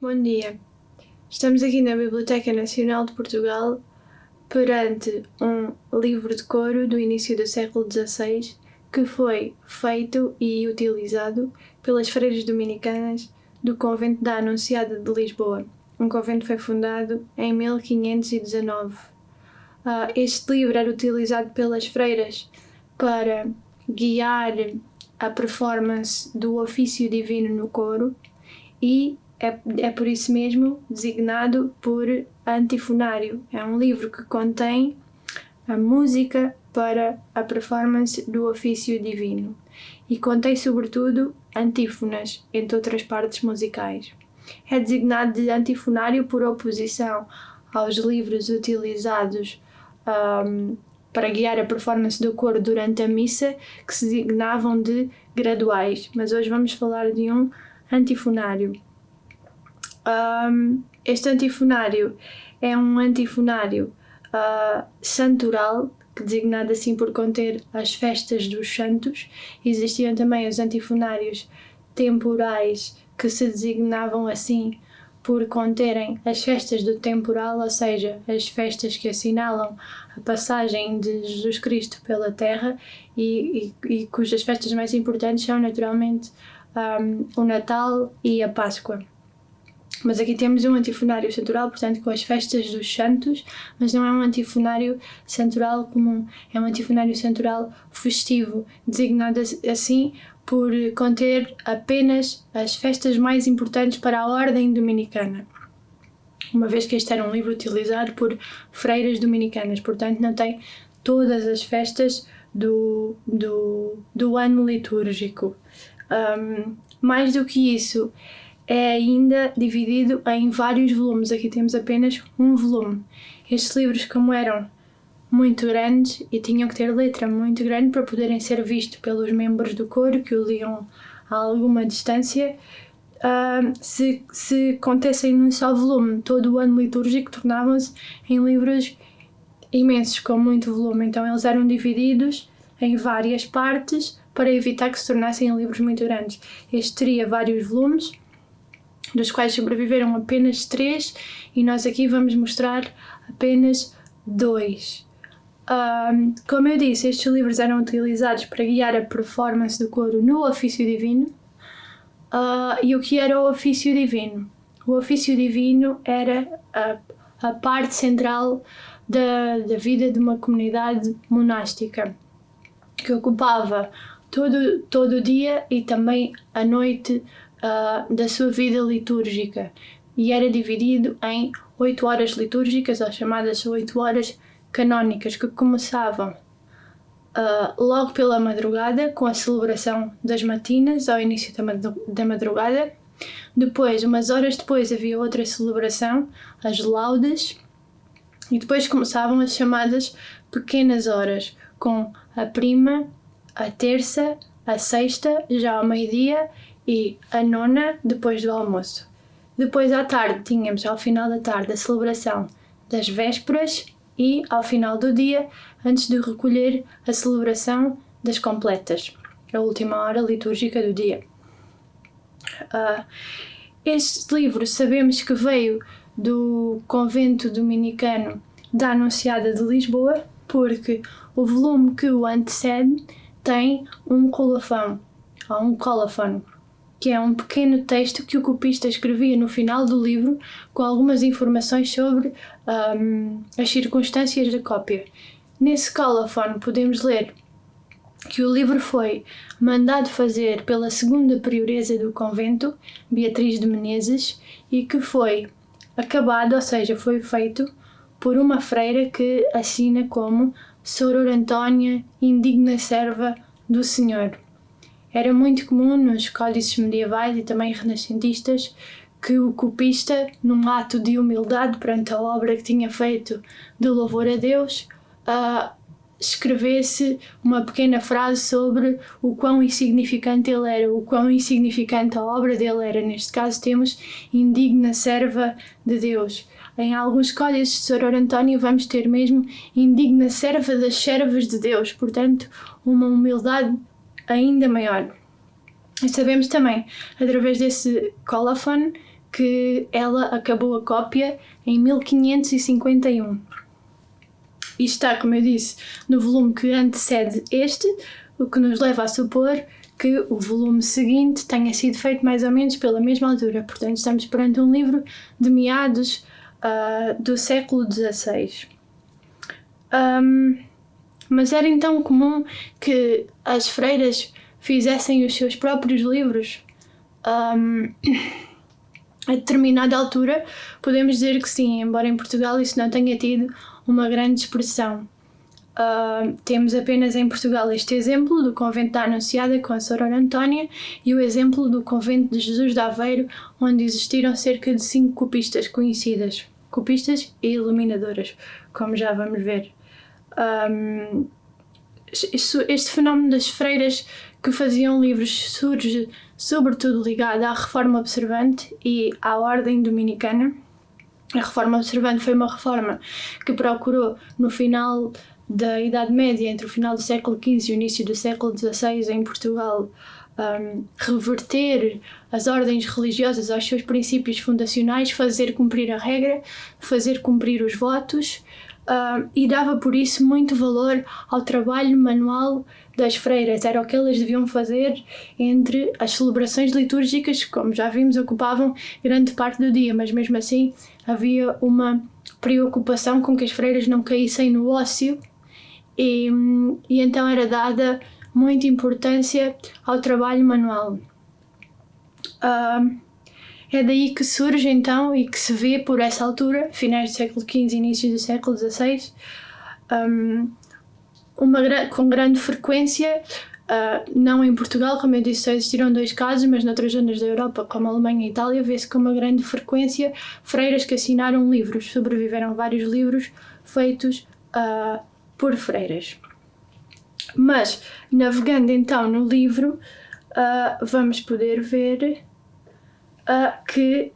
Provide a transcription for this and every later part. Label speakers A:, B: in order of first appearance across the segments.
A: Bom dia. Estamos aqui na Biblioteca Nacional de Portugal perante um livro de coro do início do século XVI que foi feito e utilizado pelas freiras dominicanas do convento da Anunciada de Lisboa. Um convento que foi fundado em 1519. Este livro era utilizado pelas freiras para guiar a performance do ofício divino no coro e é por isso mesmo designado por antifonário. É um livro que contém a música para a performance do ofício divino e contém sobretudo antífonas, entre outras partes musicais. É designado de antifonário por oposição aos livros utilizados para guiar a performance do coro durante a missa, que se designavam de graduais, mas hoje vamos falar de um antifonário. Este antifonário é um antifonário santoral, designado assim por conter as festas dos santos. Existiam também os antifonários temporais, que se designavam assim por conterem as festas do temporal, ou seja, as festas que assinalam a passagem de Jesus Cristo pela Terra e cujas festas mais importantes são naturalmente o Natal e a Páscoa. Mas aqui temos um antifonário santoral, portanto, com as festas dos santos, mas não é um antifonário santoral comum, é um antifonário santoral festivo, designado assim por conter apenas as festas mais importantes para a ordem dominicana, uma vez que este era um livro utilizado por freiras dominicanas, portanto não tem todas as festas do ano litúrgico. Mais do que isso, é ainda dividido em vários volumes. Aqui temos apenas um volume. Estes livros, como eram muito grandes e tinham que ter letra muito grande para poderem ser vistos pelos membros do coro que o liam a alguma distância, se contessem num só volume todo o ano litúrgico, tornavam-se em livros imensos, com muito volume. Então eles eram divididos em várias partes para evitar que se tornassem em livros muito grandes. Este teria vários volumes, dos quais sobreviveram apenas 3, e nós aqui vamos mostrar apenas 2. Como eu disse, estes livros eram utilizados para guiar a performance do coro no ofício divino. E o que era o ofício divino? O ofício divino era a parte central da vida de uma comunidade monástica, que ocupava todo o dia e também a noite da sua vida litúrgica, e era dividido em 8 horas litúrgicas, ou chamadas 8 horas canónicas, que começavam logo pela madrugada, com a celebração das matinas, ao início da madrugada. Depois, umas horas depois, havia outra celebração, as laudes, e depois começavam as chamadas pequenas horas, com a prima, a terça, a sexta, já ao meio-dia, e a nona depois do almoço. Depois à tarde tínhamos, ao final da tarde, a celebração das vésperas e ao final do dia, antes de recolher, a celebração das completas, a última hora litúrgica do dia. Este livro sabemos que veio do convento dominicano da Anunciada de Lisboa, porque o volume que o antecede tem um colofão, ou um colophon, que é um pequeno texto que o copista escrevia no final do livro com algumas informações sobre as circunstâncias da cópia. Nesse colophon podemos ler que o livro foi mandado fazer pela segunda prioresa do convento, Beatriz de Menezes, e que foi acabado, ou seja, foi feito por uma freira que assina como Soror Antónia, indigna serva do Senhor. Era muito comum nos códices medievais e também renascentistas que o copista, num ato de humildade perante a obra que tinha feito de louvor a Deus, escrevesse uma pequena frase sobre o quão insignificante ele era, o quão insignificante a obra dele era. Neste caso temos indigna serva de Deus. Em alguns códices de Soror António vamos ter mesmo indigna serva das servas de Deus, portanto uma humildade ainda maior. E sabemos também, através desse colophon, que ela acabou a cópia em 1551. E está, como eu disse, no volume que antecede este, o que nos leva a supor que o volume seguinte tenha sido feito mais ou menos pela mesma altura. Portanto, estamos perante um livro de meados do século XVI. Mas era então comum que as freiras fizessem os seus próprios livros. A determinada altura, podemos dizer que sim, embora em Portugal isso não tenha tido uma grande expressão. Temos apenas em Portugal este exemplo do convento da Anunciada com a Sorora Antónia e o exemplo do convento de Jesus de Aveiro, onde existiram cerca de 5 copistas conhecidas, copistas e iluminadoras, como já vamos ver. Este fenómeno das freiras que faziam livros surge sobretudo ligado à Reforma Observante e à Ordem Dominicana. A Reforma Observante foi uma reforma que procurou, no final da Idade Média, entre o final do século XV e o início do século XVI em Portugal, reverter as ordens religiosas aos seus princípios fundacionais, fazer cumprir a regra, fazer cumprir os votos, e dava por isso muito valor ao trabalho manual das freiras. Era o que elas deviam fazer entre as celebrações litúrgicas, que, como já vimos, ocupavam grande parte do dia, mas mesmo assim havia uma preocupação com que as freiras não caíssem no ócio e então era dada muita importância ao trabalho manual. É daí que surge então e que se vê por essa altura, finais do século XV e início do século XVI, com grande frequência, não em Portugal, como eu disse, só existiram 2 casos, mas noutras zonas da Europa, como a Alemanha e a Itália, vê-se com uma grande frequência freiras que assinaram livros, sobreviveram vários livros feitos por freiras. Mas, navegando então no livro, vamos poder ver que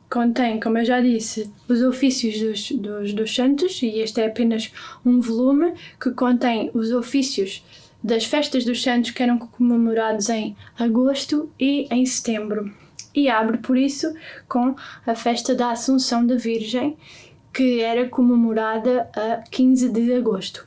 A: contém, como eu já disse, os ofícios dos santos, e este é apenas um volume que contém os ofícios das festas dos santos que eram comemorados em agosto e em setembro. E abre, por isso, com a festa da Assunção da Virgem, que era comemorada a 15 de agosto.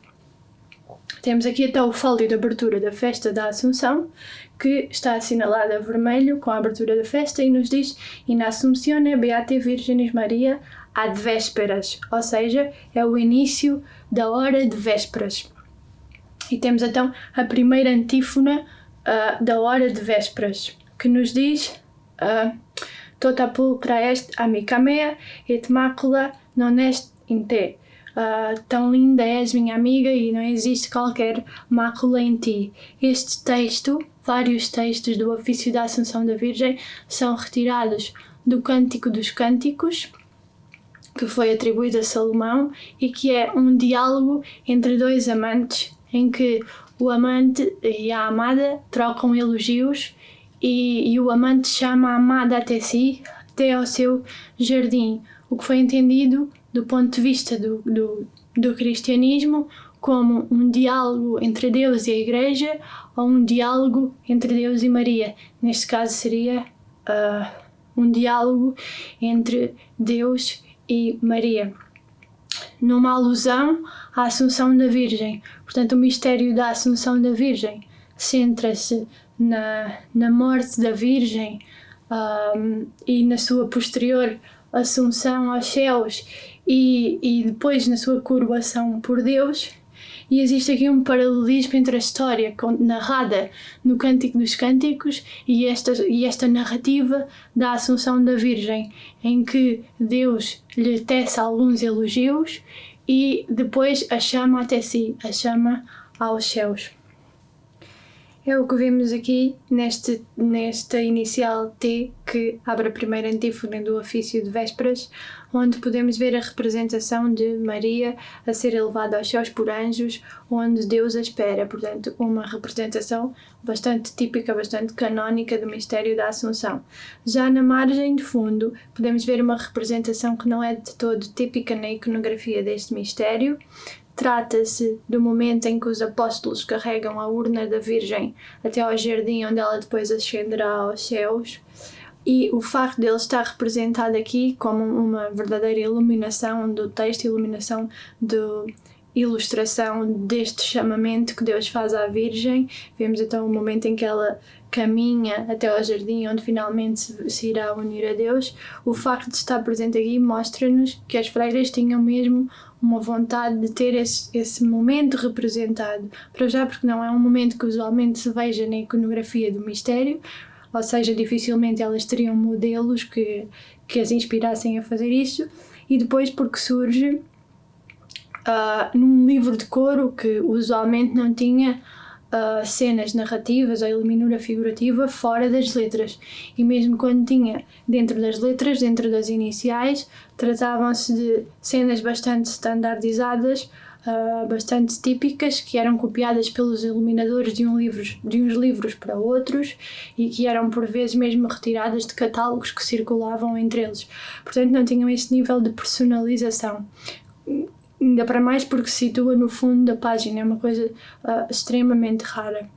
A: Temos aqui até o fólio de abertura da festa da Assunção, que está assinalado a vermelho com a abertura da festa e nos diz In Assumptione Beate Virginis Maria ad Vésperas, ou seja, é o início da hora de vésperas. E temos então a primeira antífona da hora de vésperas, que nos diz Tota pulcra est amica mea, et macula non est in te. Tão linda és minha amiga e não existe qualquer mácula em ti. Este texto, vários textos do ofício da Assunção da Virgem, são retirados do Cântico dos Cânticos, que foi atribuído a Salomão e que é um diálogo entre 2 amantes, em que o amante e a amada trocam elogios e o amante chama a amada até si, até ao seu jardim, o que foi entendido do ponto de vista do cristianismo como um diálogo entre Deus e a Igreja ou um diálogo entre Deus e Maria. Neste caso seria um diálogo entre Deus e Maria, numa alusão à Assunção da Virgem. Portanto, o mistério da Assunção da Virgem centra-se na morte da Virgem e na sua posterior assunção aos céus e depois na sua coroação por Deus. E existe aqui um paralelismo entre a história narrada no Cântico dos Cânticos e esta narrativa da Assunção da Virgem, em que Deus lhe tece alguns elogios e depois a chama até si, a chama aos céus. É o que vemos aqui nesta inicial T, que abre a primeira antífona do ofício de Vésperas, onde podemos ver a representação de Maria a ser elevada aos céus por anjos, onde Deus a espera. Portanto, uma representação bastante típica, bastante canónica do mistério da Assunção. Já na margem de fundo, podemos ver uma representação que não é de todo típica na iconografia deste mistério. Trata-se do momento em que os apóstolos carregam a urna da Virgem até ao jardim onde ela depois ascenderá aos céus E o facto dele estar representado aqui como uma verdadeira iluminação do texto, iluminação de ilustração deste chamamento que Deus faz à Virgem. Vemos então o momento em que ela caminha até ao jardim onde finalmente se irá unir a Deus. O facto de estar presente aqui mostra-nos que as freiras tinham mesmo uma vontade de ter esse momento representado. Para já, porque não é um momento que usualmente se veja na iconografia do mistério, ou seja, dificilmente elas teriam modelos que as inspirassem a fazer isso, e depois porque surge num livro de coro que usualmente não tinha cenas narrativas ou iluminura figurativa fora das letras, e mesmo quando tinha dentro das letras, dentro das iniciais, tratavam-se de cenas bastante standardizadas, bastante típicas, que eram copiadas pelos iluminadores de uns livros para outros e que eram por vezes mesmo retiradas de catálogos que circulavam entre eles. Portanto, não tinham esse nível de personalização. Ainda para mais porque se situa no fundo da página, é uma coisa extremamente rara.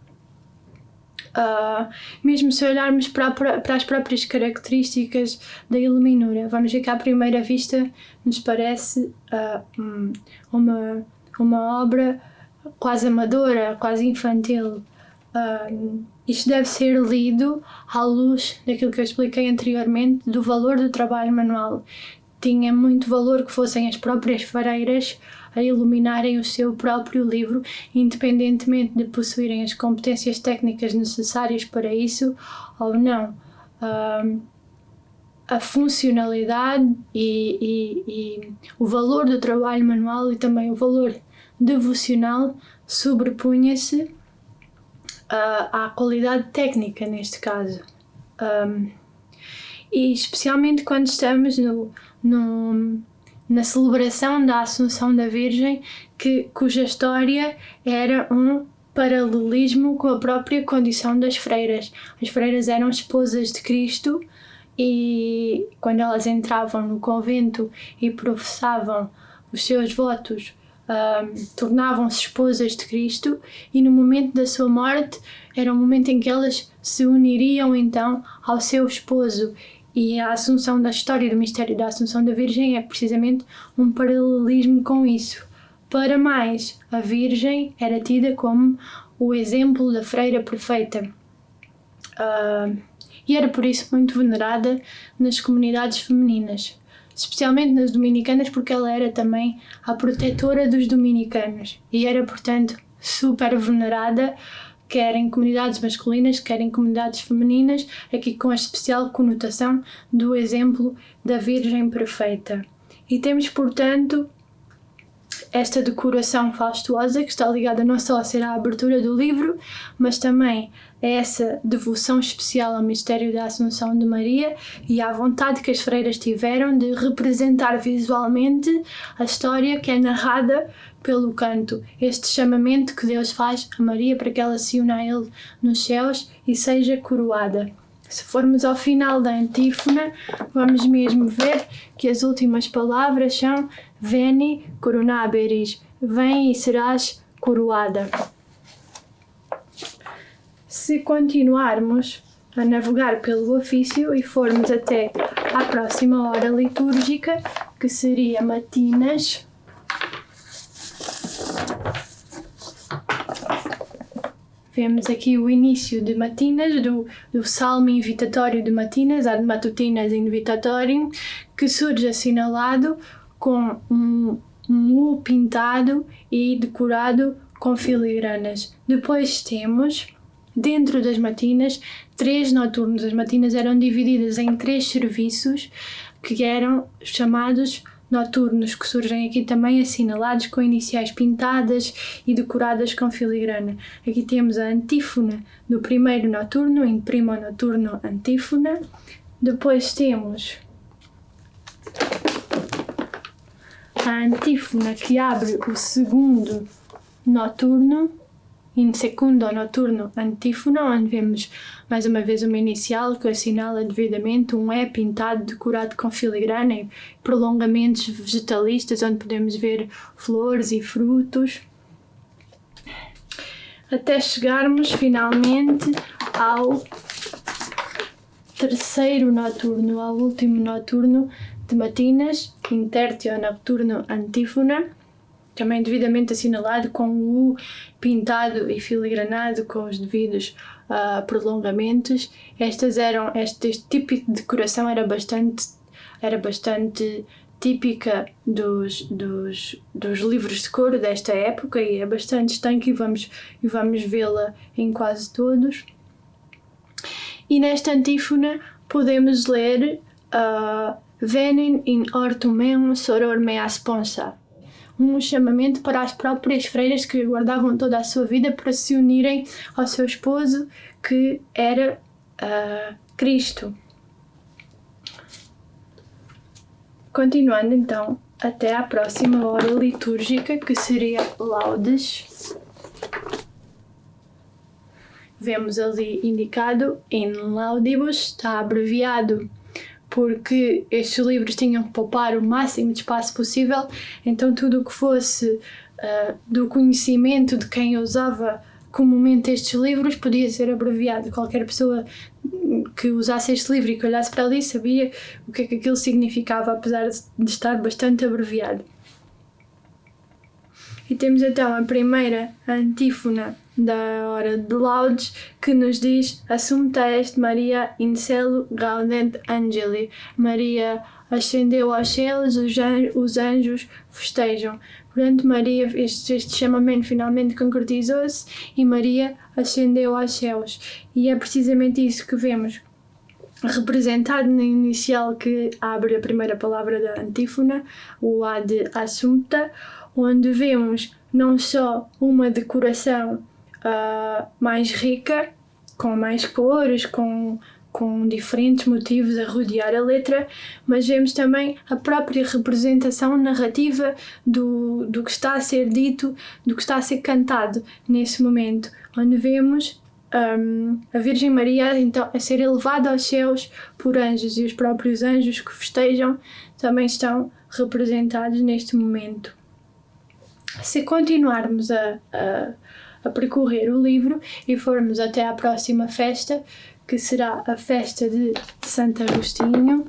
A: Mesmo se olharmos para as próprias características da iluminura, vamos ver que à primeira vista nos parece uma obra quase amadora, quase infantil. Isto deve ser lido à luz daquilo que eu expliquei anteriormente, do valor do trabalho manual. Tinha muito valor que fossem as próprias freiras a iluminarem o seu próprio livro, independentemente de possuírem as competências técnicas necessárias para isso ou não. A funcionalidade e o valor do trabalho manual e também o valor devocional sobrepunha-se à qualidade técnica neste caso. E especialmente quando estamos na celebração da Assunção da Virgem, cuja história era um paralelismo com a própria condição das freiras. As freiras eram esposas de Cristo e quando elas entravam no convento e professavam os seus votos, tornavam-se esposas de Cristo, e no momento da sua morte era o momento em que elas se uniriam então ao seu esposo. E a Assunção da história do mistério da Assunção da Virgem é precisamente um paralelismo com isso. Para mais, a Virgem era tida como o exemplo da freira perfeita. E era por isso muito venerada nas comunidades femininas, especialmente nas dominicanas, porque ela era também a protetora dos dominicanos e era, portanto, super venerada, quer em comunidades masculinas, quer em comunidades femininas, aqui com a especial conotação do exemplo da Virgem Perfeita. E temos, portanto, esta decoração fastuosa que está ligada não só a ser a abertura do livro, mas também a essa devoção especial ao mistério da Assunção de Maria e à vontade que as freiras tiveram de representar visualmente a história que é narrada pelo canto, este chamamento que Deus faz a Maria para que ela se una a Ele nos céus e seja coroada. Se formos ao final da antífona, vamos mesmo ver que as últimas palavras são Veni coronaberis, vem e serás coroada. Se continuarmos a navegar pelo ofício e formos até à próxima hora litúrgica, que seria matinas, vemos aqui o início de matinas, do salmo invitatório de matinas, ad matutinas invitatorium, que surge assinalado com um U pintado e decorado com filigranas. Depois temos, dentro das matinas, 3 noturnos. As matinas eram divididas em 3 serviços que eram chamados noturnos, que surgem aqui também assinalados com iniciais pintadas e decoradas com filigrana. Aqui temos a antífona do primeiro noturno, in primo noturno antífona. Depois temos a antífona que abre o segundo noturno, in secundo noturno antífona, onde vemos mais uma vez uma inicial que assinala devidamente um E pintado, decorado com filigrana e prolongamentos vegetalistas, onde podemos ver flores e frutos, até chegarmos finalmente ao terceiro noturno ao último noturno de matinas, intertio nocturno antífona, também devidamente assinalado com o U pintado e filigranado com os devidos prolongamentos. Este tipo de decoração era bastante típica dos livros de coro desta época e é bastante estanque e vamos vê-la em quase todos. E nesta antífona podemos ler Venem in hortum meum soror mea sponsa, um chamamento para as próprias freiras que aguardavam toda a sua vida para se unirem ao seu esposo, que era Cristo. Continuando então até à próxima hora litúrgica, que seria Laudes. Vemos ali indicado in laudibus, está abreviado porque estes livros tinham que poupar o máximo de espaço possível, então tudo o que fosse do conhecimento de quem usava comumente estes livros podia ser abreviado. Qualquer pessoa que usasse este livro e que olhasse para ali sabia o que é que aquilo significava, apesar de estar bastante abreviado. E temos então a primeira antífona da hora de Laudes, que nos diz Assumpta est Maria in celo gaudent angeli. Maria ascendeu aos céus, os anjos festejam. Portanto, Maria, este chamamento finalmente concretizou-se e Maria ascendeu aos céus. E é precisamente isso que vemos representado no inicial que abre a primeira palavra da antífona, o A de Assumpta, onde vemos não só uma decoração mais rica, com mais cores, com diferentes motivos a rodear a letra, mas vemos também a própria representação narrativa do que está a ser dito, do que está a ser cantado nesse momento, onde vemos a Virgem Maria então a ser elevada aos céus por anjos, e os próprios anjos que festejam também estão representados neste momento. Se continuarmos a percorrer o livro e formos até à próxima festa, que será a festa de Santo Agostinho,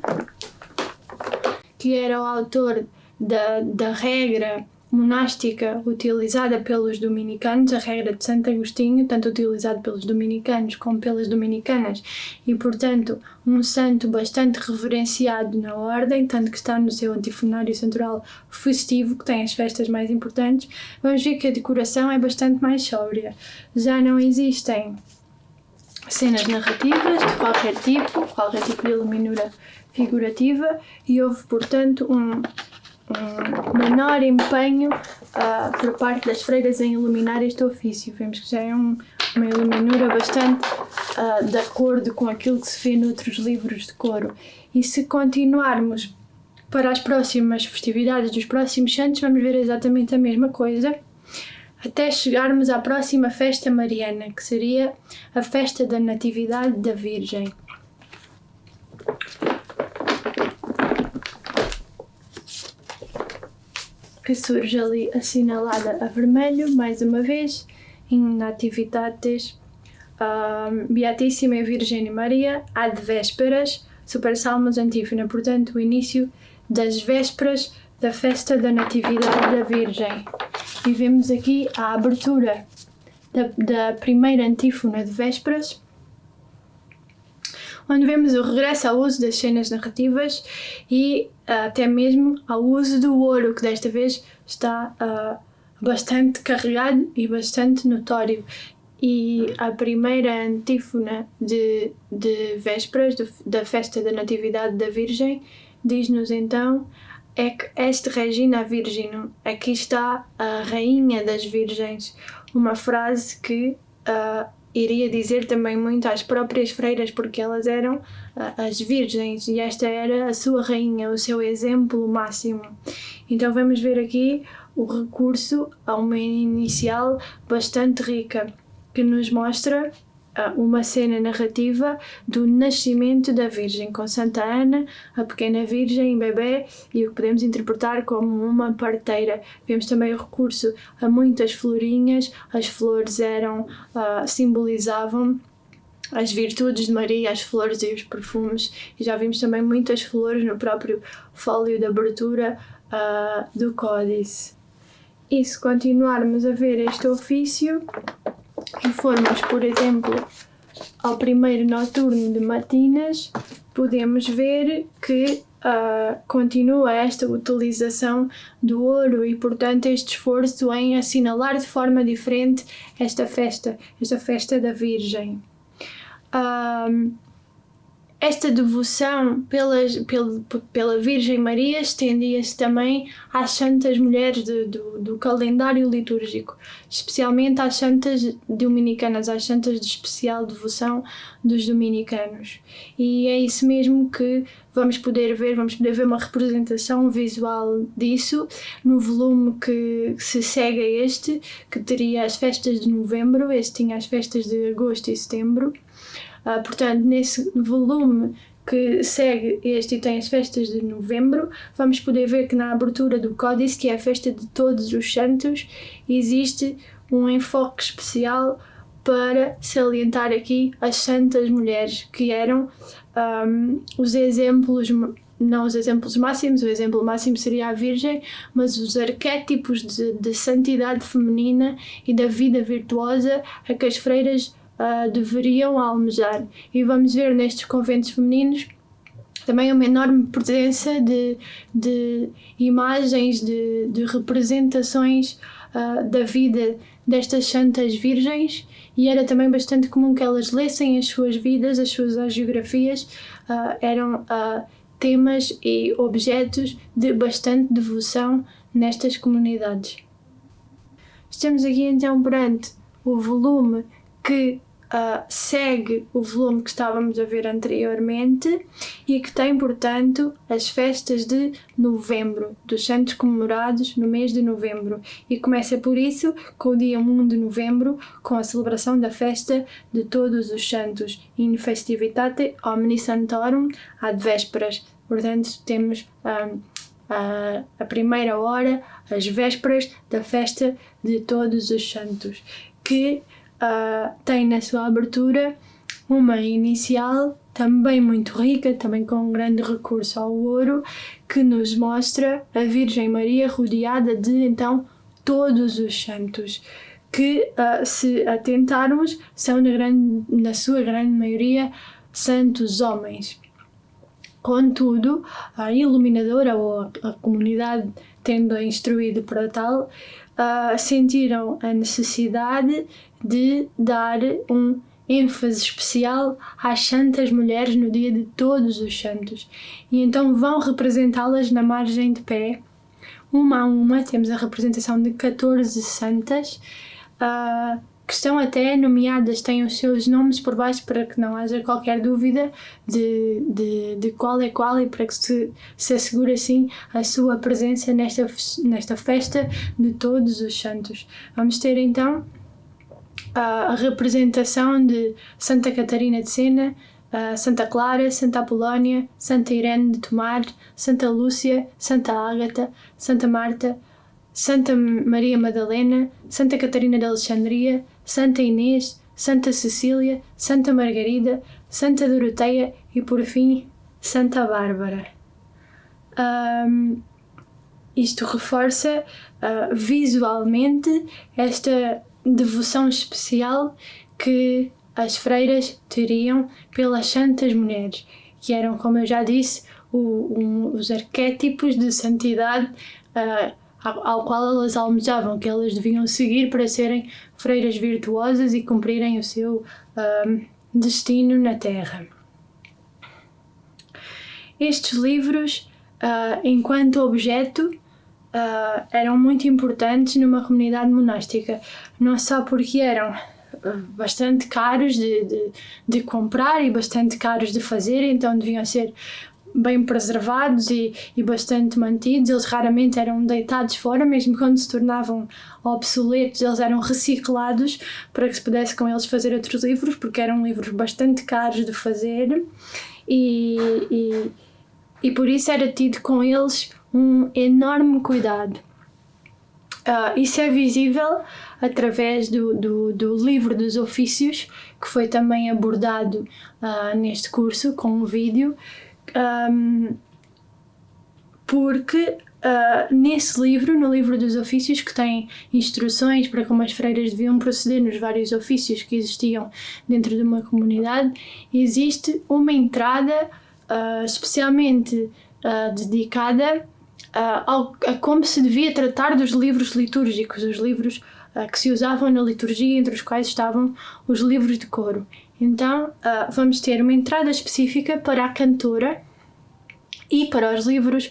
A: que era o autor da regra monástica utilizada pelos dominicanos, a regra de Santo Agostinho, tanto utilizada pelos dominicanos como pelas dominicanas, e portanto um santo bastante reverenciado na ordem, tanto que está no seu antifonário central festivo, que tem as festas mais importantes. Vamos ver que a decoração é bastante mais sóbria. Já não existem cenas narrativas de qualquer tipo de iluminura figurativa, e houve portanto um menor empenho por parte das freiras em iluminar este ofício. Vemos que já é uma iluminura bastante de acordo com aquilo que se vê noutros livros de coro. E se continuarmos para as próximas festividades dos próximos santos, vamos ver exatamente a mesma coisa, até chegarmos à próxima festa mariana, que seria a festa da Natividade da Virgem. Que surge ali assinalada a vermelho, mais uma vez, in Nativitates Beatissima Virgem Maria ad vésperas, super salmos antífona, portanto o início das vésperas da festa da Natividade da Virgem. E vemos aqui a abertura da primeira antífona de vésperas, onde vemos o regresso ao uso das cenas narrativas e até mesmo ao uso do ouro, que desta vez está bastante carregado e bastante notório. E a primeira antífona de vésperas da festa da Natividade da Virgem diz-nos então: Ec est regina virginum, aqui está a rainha das virgens, uma frase que iria dizer também muito às próprias freiras, porque elas eram as virgens e esta era a sua rainha, o seu exemplo máximo. Então vamos ver aqui o recurso a uma inicial bastante rica, que nos mostra uma cena narrativa do nascimento da Virgem, com Santa Ana, a pequena Virgem, bebê, e o que podemos interpretar como uma parteira. Vemos também o recurso a muitas florinhas. As flores simbolizavam as virtudes de Maria, as flores e os perfumes, e já vimos também muitas flores no próprio fólio de abertura do códice. E se continuarmos a ver este ofício e formos, por exemplo, ao primeiro noturno de matinas, podemos ver que continua esta utilização do ouro e, portanto, este esforço em assinalar de forma diferente esta festa da Virgem. Esta devoção pela Virgem Maria estendia-se também às santas mulheres do calendário litúrgico, especialmente às santas dominicanas, às santas de especial devoção dos dominicanos. E é isso mesmo que vamos poder ver uma representação visual disso no volume que se segue a este, que teria as festas de novembro. Este tinha as festas de agosto e setembro. Portanto, nesse volume que segue este e tem as festas de novembro, vamos poder ver que na abertura do códice, que é a festa de todos os santos, existe um enfoque especial para salientar aqui as santas mulheres, que eram os exemplos, não os exemplos máximos, o exemplo máximo seria a Virgem, mas os arquétipos de santidade feminina e da vida virtuosa a que as freiras deveriam almejar. E vamos ver nestes conventos femininos também uma enorme presença de imagens, de representações da vida destas santas virgens, e era também bastante comum que elas lessem as suas vidas, as suas agiografias, eram temas e objetos de bastante devoção nestas comunidades. Estamos aqui então perante o volume que segue o volume que estávamos a ver anteriormente e que tem, portanto, as festas de novembro, dos santos comemorados no mês de novembro. E começa por isso com o dia 1 de novembro, com a celebração da festa de todos os santos, in festivitate omni santorum ad vésperas. Portanto, temos a primeira hora, as vésperas da festa de todos os santos, que tem na sua abertura uma inicial também muito rica, também com um grande recurso ao ouro, que nos mostra a Virgem Maria rodeada de então todos os santos, que se atentarmos são na sua grande maioria santos homens. Contudo, a iluminadora ou a comunidade, tendo-a instruído para tal, sentiram a necessidade de dar um ênfase especial às santas mulheres no dia de todos os santos. E então vão representá-las na margem de pé, uma a uma. Temos a representação de 14 santas, que estão até nomeadas, têm os seus nomes por baixo para que não haja qualquer dúvida de qual é qual, e para que se assegure assim a sua presença nesta festa de todos os santos. Vamos ter então a representação de Santa Catarina de Sena, Santa Clara, Santa Apolónia, Santa Irene de Tomar, Santa Lúcia, Santa Ágata, Santa Marta, Santa Maria Madalena, Santa Catarina de Alexandria, Santa Inês, Santa Cecília, Santa Margarida, Santa Doroteia e, por fim, Santa Bárbara. Isto reforça visualmente esta devoção especial que as freiras teriam pelas santas mulheres, que eram, como eu já disse, os arquétipos de santidade ao qual elas almejavam, que elas deviam seguir para serem freiras virtuosas e cumprirem o seu destino na Terra. Estes livros, enquanto objeto, eram muito importantes numa comunidade monástica, não só porque eram bastante caros de comprar e bastante caros de fazer, então deviam ser bem preservados e bastante mantidos. Eles raramente eram deitados fora, mesmo quando se tornavam obsoletos, eles eram reciclados para que se pudesse com eles fazer outros livros, porque eram livros bastante caros de fazer e por isso era tido com eles um enorme cuidado. Isso é visível através do livro dos ofícios, que foi também abordado neste curso com um vídeo, porque nesse livro, no livro dos ofícios, que tem instruções para como as freiras deviam proceder nos vários ofícios que existiam dentro de uma comunidade, existe uma entrada especialmente dedicada a como se devia tratar dos livros litúrgicos, os livros que se usavam na liturgia, entre os quais estavam os livros de coro. Então vamos ter uma entrada específica para a cantora e para os livros,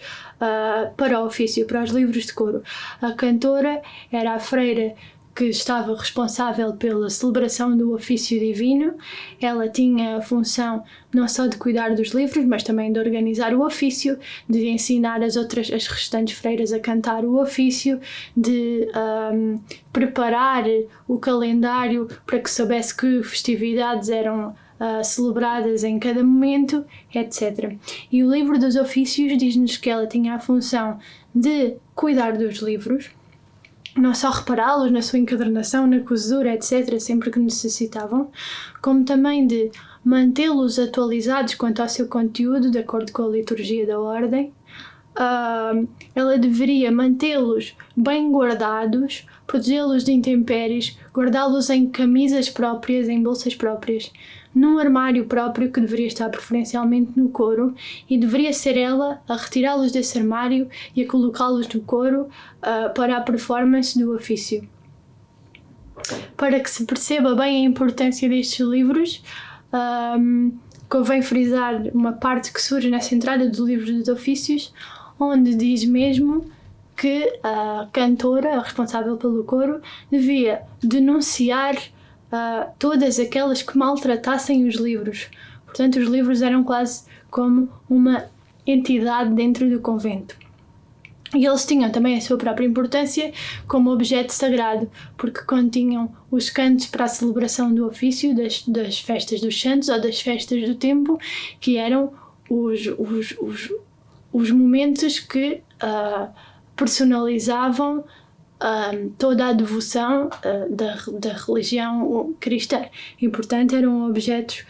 A: para o ofício, para os livros de coro. A cantora era a freira que estava responsável pela celebração do ofício divino. Ela tinha a função não só de cuidar dos livros, mas também de organizar o ofício, de ensinar as restantes freiras a cantar o ofício, de preparar o calendário para que soubesse que festividades eram celebradas em cada momento, etc. E o livro dos ofícios diz-nos que ela tinha a função de cuidar dos livros, não só repará-los na sua encadernação, na cosura, etc., sempre que necessitavam, como também de mantê-los atualizados quanto ao seu conteúdo, de acordo com a liturgia da ordem. Ela deveria mantê-los bem guardados, protegê-los de intempéries, guardá-los em camisas próprias, em bolsas próprias, num armário próprio que deveria estar preferencialmente no coro, e deveria ser ela a retirá-los desse armário e a colocá-los no coro para a performance do ofício. Para que se perceba bem a importância destes livros, convém frisar uma parte que surge nessa entrada do livro dos ofícios, onde diz mesmo que a cantora, a responsável pelo coro, devia denunciar todas aquelas que maltratassem os livros. Portanto, os livros eram quase como uma entidade dentro do convento. E eles tinham também a sua própria importância como objeto sagrado, porque continham os cantos para a celebração do ofício, das festas dos santos ou das festas do tempo, que eram os momentos que personalizavam toda a devoção da religião cristã, e portanto eram objetos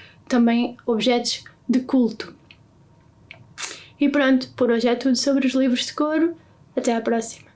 A: de culto. E pronto, por hoje é tudo sobre os livros de coro. Até à próxima.